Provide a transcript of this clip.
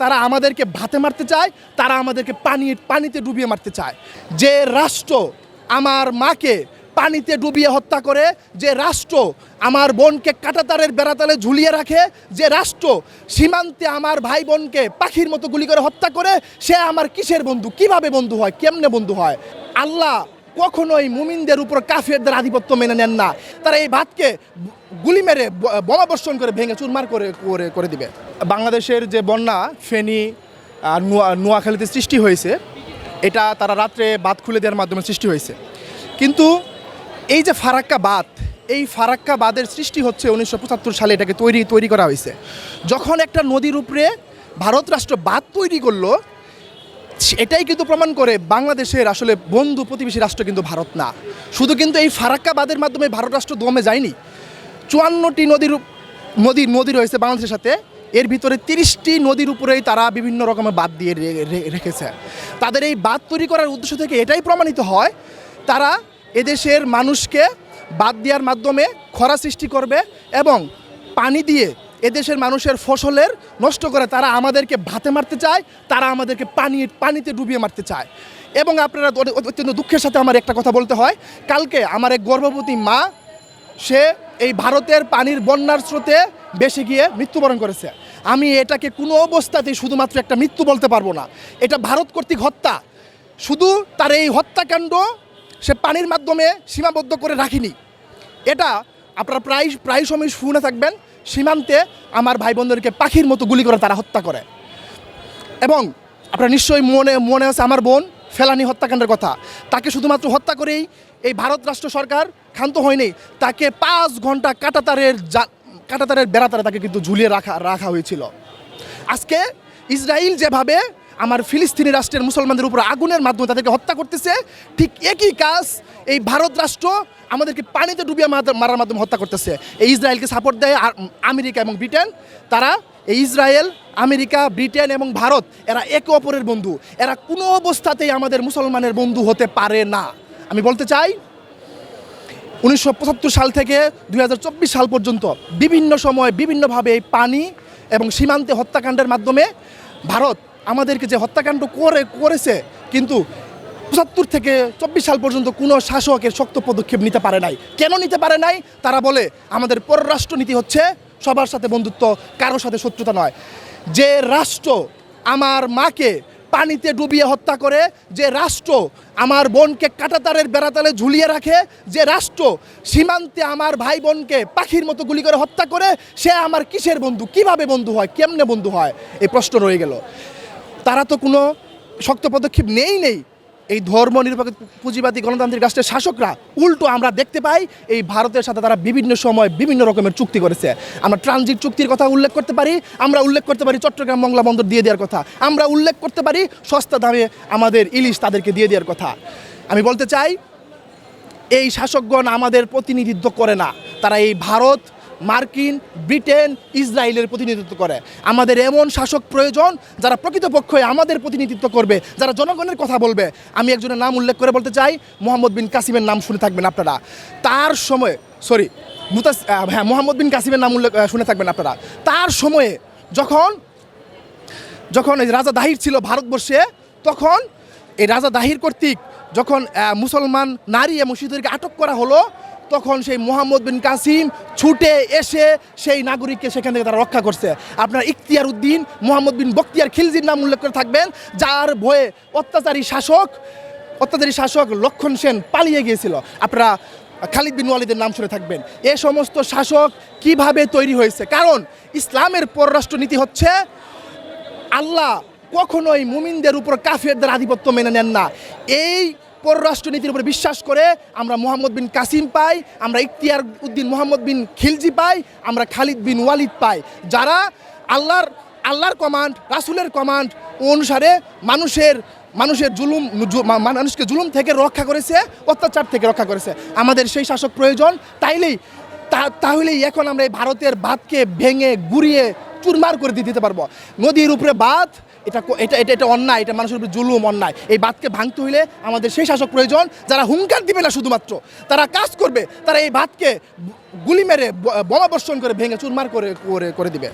তারা আমাদেরকে ভাতে মারতে চায়, তারা আমাদেরকে পানিতে ডুবিয়ে মারতে চায়। যে রাষ্ট্র আমার মাকে পানিতে ডুবিয়ে হত্যা করে, যে রাষ্ট্র আমার বোনকে কাঁটাতারের বেড়াতালে ঝুলিয়ে রাখে, যে রাষ্ট্র সীমান্তে আমার ভাই বোনকে পাখির মতো গুলি করে হত্যা করে, সে আমার কিসের বন্ধু, কিভাবে বন্ধু হয়, কেমনে বন্ধু হয়? আল্লাহ কখনোই মুমিনদের উপর কাফেরদের আধিপত্য মেনে নেন না। তারা এই ভাতকে গুলি মেরে বোমা বর্ষণ করে ভেঙে চুরমার করে দিবে। বাংলাদেশের যে বন্যা ফেনী আর নোয়াখালীতে সৃষ্টি হয়েছে, এটা তারা রাত্রে বাঁধ খুলে দেওয়ার মাধ্যমে সৃষ্টি হয়েছে। কিন্তু এই যে ফারাক্কা বাঁধ, এই ফারাক্কা বাঁধের সৃষ্টি হচ্ছে 1975 সালে। এটাকে তৈরি করা হয়েছে। যখন একটা নদীর উপরে ভারত রাষ্ট্র বাঁধ তৈরি করলো, এটাই কিন্তু প্রমাণ করে বাংলাদেশের আসলে বন্ধু প্রতিবেশী রাষ্ট্র কিন্তু ভারত না। শুধু কিন্তু এই ফারাক্কা বাঁধের মাধ্যমে ভারত রাষ্ট্র দমে যায়নি। 54টি নদী রয়েছে বাংলাদেশের সাথে, এর ভিতরে 30টি নদীর উপরেই তারা বিভিন্ন রকমের বাঁধ দিয়ে রেখেছে। তাদের এই বাঁধ তৈরি করার উদ্দেশ্য থেকে এটাই প্রমাণিত হয়, তারা এদেশের মানুষকে বাঁধ দেওয়ার মাধ্যমে খরা সৃষ্টি করবে এবং পানি দিয়ে এদেশের মানুষের ফসলের নষ্ট করে তারা আমাদেরকে ভাতে মারতে চায়, তারা আমাদেরকে পানিতে ডুবিয়ে মারতে চায়। এবং আপনারা অত্যন্ত দুঃখের সাথে আমার একটা কথা বলতে হয়, কালকে আমার এক গর্ভবতী মা, সে এই ভারতের পানির বন্যার স্রোতে বেশি গিয়ে মৃত্যুবরণ করেছে। আমি এটাকে কোনো অবস্থাতেই শুধুমাত্র একটা মৃত্যু বলতে পারবো না, এটা ভারত কর্তৃক হত্যা। শুধু তার এই হত্যাকাণ্ড সে পানির মাধ্যমে সীমাবদ্ধ করে রাখিনি। এটা আপনারা প্রায় সময় শুনে থাকবেন, সীমান্তে আমার ভাই বোনদেরকে পাখির মতো গুলি করে তারা হত্যা করে। এবং আপনার নিশ্চয়ই মনে আছে আমার বোন ফেলানি হত্যাকাণ্ডের কথা। তাকে শুধুমাত্র হত্যা করেই এই ভারত রাষ্ট্র সরকার ক্ষান্ত হয়নি, তাকে 5 ঘন্টা কাঁটাতারের বেড়াতারে তাকে কিন্তু ঝুলিয়ে রাখা হয়েছিল। আজকে ইসরায়েল যেভাবে আমার ফিলিস্তিনি রাষ্ট্রের মুসলমানদের উপর আগুনের মাধ্যমে তাদেরকে হত্যা করতেছে, ঠিক একই কাজ এই ভারত রাষ্ট্র আমাদেরকে পানিতে ডুবিয়ে মারার মাধ্যমে হত্যা করতেছে। এই ইসরায়েলকে সাপোর্ট দেয় আমেরিকা এবং ব্রিটেন। তারা এই ইসরায়েল, আমেরিকা, ব্রিটেন এবং ভারত, এরা একে অপরের বন্ধু। এরা কোনো অবস্থাতেই আমাদের মুসলমানের বন্ধু হতে পারে না। আমি বলতে চাই, 1975 সাল থেকে 2024 সাল পর্যন্ত বিভিন্ন সময় বিভিন্নভাবে এই পানি এবং সীমান্তে হত্যাকাণ্ডের মাধ্যমে ভারত আমাদেরকে যে হত্যাকাণ্ড করেছে, কিন্তু 75 থেকে 24 সাল পর্যন্ত কোনো শাসকের শক্ত পদক্ষেপ নিতে পারে নাই। কেন নিতে পারে নাই? তারা বলে আমাদের পররাষ্ট্রনীতি হচ্ছে সবার সাথে বন্ধুত্ব, কারোর সাথে শত্রুতা নয়। যে রাষ্ট্র আমার মাকে পানিতে ডুবিয়ে হত্যা করে, যে রাষ্ট্র আমার বোনকে কাঁটাতারের বেড়াতালে ঝুলিয়ে রাখে, যে রাষ্ট্র সীমান্তে আমার ভাই বোনকে পাখির মতো গুলি করে হত্যা করে, সে আমার কিসের বন্ধু, কিভাবে বন্ধু হয়, কেমনে বন্ধু হয়? এই প্রশ্ন রয়ে গেল। তারা তো কোনো শক্ত পদক্ষেপ নেই। এই ধর্মনিরপেক্ষ পুঁজিবাদী গণতান্ত্রিক রাষ্ট্রের শাসকরা উল্টো আমরা দেখতে পাই এই ভারতের সাথে তারা বিভিন্ন সময় বিভিন্ন রকমের চুক্তি করেছে। আমরা ট্রানজিট চুক্তির কথা উল্লেখ করতে পারি, আমরা উল্লেখ করতে পারি চট্টগ্রাম মংলা বন্দর দিয়ে দেওয়ার কথা, আমরা উল্লেখ করতে পারি সস্তা দামে আমাদের ইলিশ তাদেরকে দিয়ে দেওয়ার কথা। আমি বলতে চাই, এই শাসকগণ আমাদের প্রতিনিধিত্ব করে না, তারা এই ভারত, মার্কিন, ব্রিটেন, ইসরায়েলের প্রতিনিধিত্ব করে। আমাদের এমন শাসক প্রয়োজন যারা প্রকৃতপক্ষে আমাদের প্রতিনিধিত্ব করবে, যারা জনগণের কথা বলবে। আমি একজনের নাম উল্লেখ করে বলতে চাই, মোহাম্মদ বিন কাসিমের নাম শুনে থাকবেন আপনারা। তার সময়ে মোহাম্মদ বিন কাসিমের নাম উল্লেখ শুনে থাকবেন আপনারা। তার সময়ে যখন এই রাজা দাহির ছিল ভারতবর্ষে, তখন এই রাজা দাহির কর্তৃক যখন মুসলমান নারী এবং শিশুদেরকে আটক করা হলো, তখন সেই মোহাম্মদ বিন কাসিম ছুটে এসে সেই নাগরিককে সেখান থেকে তারা রক্ষা করছে। আপনার ইখতিয়ার উদ্দিন, মোহাম্মদ বিন বখতিয়ার খিলজির নাম উল্লেখ করে থাকবেন, যার ভয়ে অত্যাচারী শাসক লক্ষণ সেন পালিয়ে গিয়েছিল। আপনারা খালিদ বিন ওয়ালিদের নাম শুনে থাকবেন। এ সমস্ত শাসক কিভাবে তৈরি হয়েছে? কারণ ইসলামের পররাষ্ট্রনীতি হচ্ছে, আল্লাহ কখনোই মুমিনদের উপর কাফেরদের আধিপত্য মেনে নেন না। এই পররাষ্ট্রনীতির উপরে বিশ্বাস করে আমরা মোহাম্মদ বিন কাসিম পাই, আমরা ইখতিয়ার উদ্দিন মোহাম্মদ বিন খিলজি পাই, আমরা খালিদ বিন ওয়ালিদ পাই, যারা আল্লাহর কমান্ড, রাসূলের কমান্ড অনুসারে মানুষকে জুলুম থেকে রক্ষা করেছে, অত্যাচার থেকে রক্ষা করেছে। আমাদের সেই শাসক প্রয়োজন। তাহলেই এখন আমরা এই ভারতের বাঁধকে ভেঙে গুড়িয়ে চুরমার করে দিতে পারবো। নদীর উপরে বাঁধ, এটা অন্যায়, এটা মানুষের উপরে জুলুম, অন্যায়। এই বাঁধকে ভাঙতে হইলে আমাদের সেই শাসক প্রয়োজন যারা হুঙ্কার দিবে না, শুধুমাত্র তারা কাজ করবে, তারা এই বাঁধকে গুলি মেরে বোমা বর্ষণ করে ভেঙে চুরমার করে দিবে।